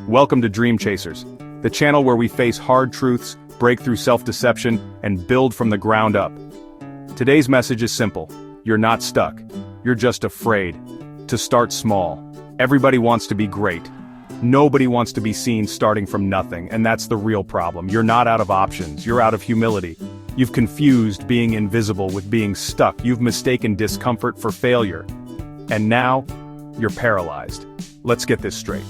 Welcome to Dream Chasers, the channel where we face hard truths, break through self-deception, and build from the ground up. Today's message is simple. You're not stuck. You're just afraid to start small. Everybody wants to be great. Nobody wants to be seen starting from nothing, and that's the real problem. You're not out of options, you're out of humility. You've confused being invisible with being stuck. You've mistaken discomfort for failure. And now, you're paralyzed. Let's get this straight.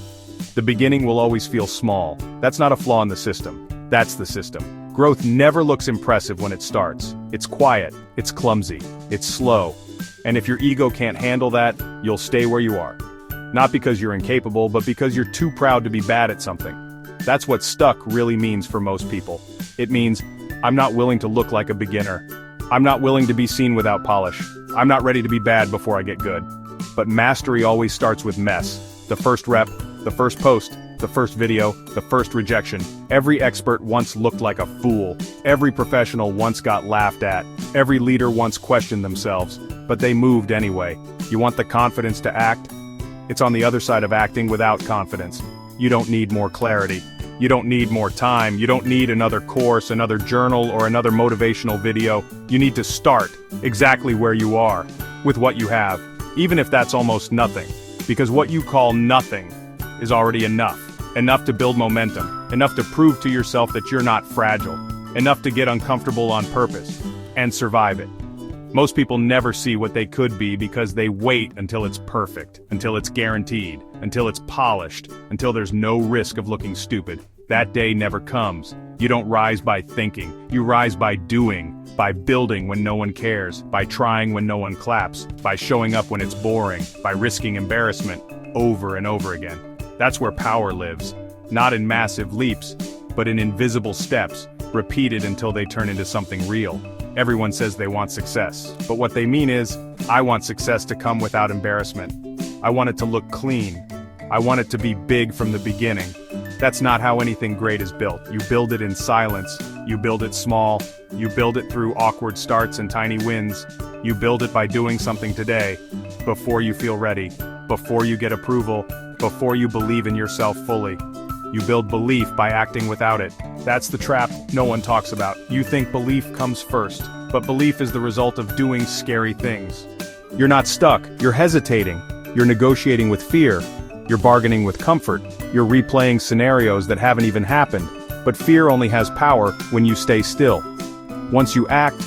The beginning will always feel small. That's not a flaw in the system. That's the system. Growth never looks impressive when it starts. It's quiet, it's clumsy, it's slow. And if your ego can't handle that, you'll stay where you are. Not because you're incapable, but because you're too proud to be bad at something. That's what stuck really means for most people. It means, I'm not willing to look like a beginner. I'm not willing to be seen without polish. I'm not ready to be bad before I get good. But mastery always starts with mess. The first rep, the first post, the first video, the first rejection. Every expert once looked like a fool. Every professional once got laughed at. Every leader once questioned themselves. But they moved anyway. You want the confidence to act? It's on the other side of acting without confidence. You don't need more clarity. You don't need more time. You don't need another course, another journal, or another motivational video. You need to start exactly where you are, with what you have, even if that's almost nothing. Because what you call nothing is already enough. Enough to build momentum. Enough to prove to yourself that you're not fragile. Enough to get uncomfortable on purpose and survive it. Most people never see what they could be because they wait until it's perfect, until it's guaranteed, until it's polished, until there's no risk of looking stupid. That day never comes. You don't rise by thinking. You rise by doing, by building when no one cares, by trying when no one claps, by showing up when it's boring, by risking embarrassment over and over again. That's where power lives. Not in massive leaps, but in invisible steps, repeated until they turn into something real. Everyone says they want success, but what they mean is, I want success to come without embarrassment. I want it to look clean. I want it to be big from the beginning. That's not how anything great is built. You build it in silence. You build it small. You build it through awkward starts and tiny wins. You build it by doing something today, before you feel ready, before you get approval, before you believe in yourself fully. You build belief by acting without it. That's the trap no one talks about. You think belief comes first, but belief is the result of doing scary things. You're not stuck, you're hesitating. You're negotiating with fear. You're bargaining with comfort. You're replaying scenarios that haven't even happened. But fear only has power when you stay still. Once you act,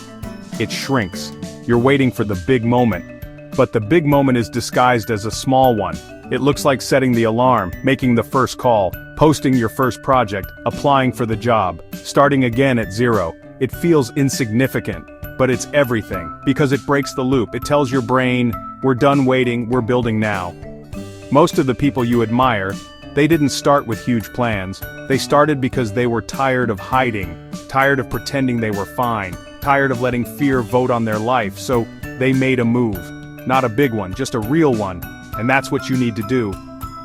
it shrinks. You're waiting for the big moment. But the big moment is disguised as a small one. It looks like setting the alarm, making the first call, posting your first project, applying for the job, starting again at zero. It feels insignificant, but it's everything, because it breaks the loop. It tells your brain, we're done waiting, we're building now. Most of the people you admire, they didn't start with huge plans. They started because they were tired of hiding, tired of pretending they were fine, tired of letting fear vote on their life, so they made a move. Not a big one, just a real one. And that's what you need to do.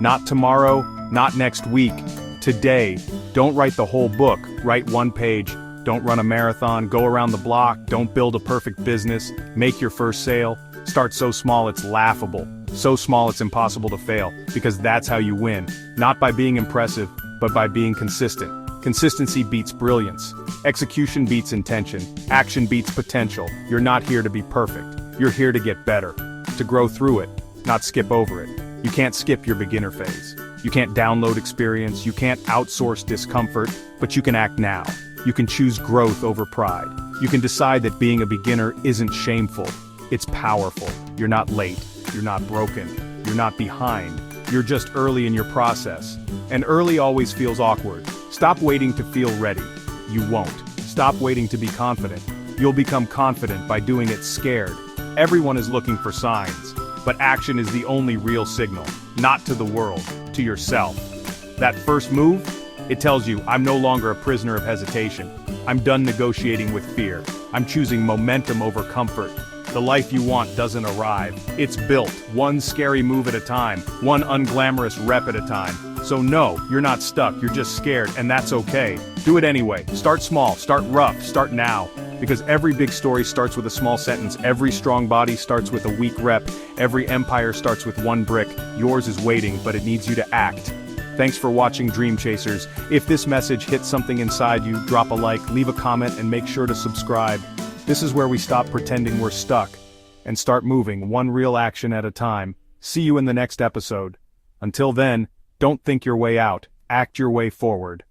Not tomorrow, not next week. Today. Don't write the whole book, write one page. Don't run a marathon, go around the block, don't build a perfect business, make your first sale. Start so small it's laughable, so small it's impossible to fail, because that's how you win. Not by being impressive, but by being consistent. Consistency beats brilliance. Execution beats intention. Action beats potential. You're not here to be perfect. You're here to get better, to grow through it, not skip over it. You can't skip your beginner phase. You can't download experience, you can't outsource discomfort, but you can act now. You can choose growth over pride. You can decide that being a beginner isn't shameful. It's powerful. You're not late. You're not broken. You're not behind. You're just early in your process. And early always feels awkward. Stop waiting to feel ready. You won't. Stop waiting to be confident. You'll become confident by doing it scared. Everyone is looking for signs. But action is the only real signal, not to the world, to yourself. That first move, it tells you, I'm no longer a prisoner of hesitation. I'm done negotiating with fear. I'm choosing momentum over comfort. The life you want doesn't arrive. It's built, one scary move at a time, one unglamorous rep at a time. So no, you're not stuck, you're just scared, and that's okay. Do it anyway. Start small, start rough, start now. Because every big story starts with a small sentence, every strong body starts with a weak rep, every empire starts with one brick. Yours is waiting, but it needs you to act. Thanks for watching Dream Chasers. If this message hit something inside you, drop a like, leave a comment, and make sure to subscribe. This is where we stop pretending we're stuck and start moving one real action at a time. See you in the next episode. Until then, don't think your way out, act your way forward.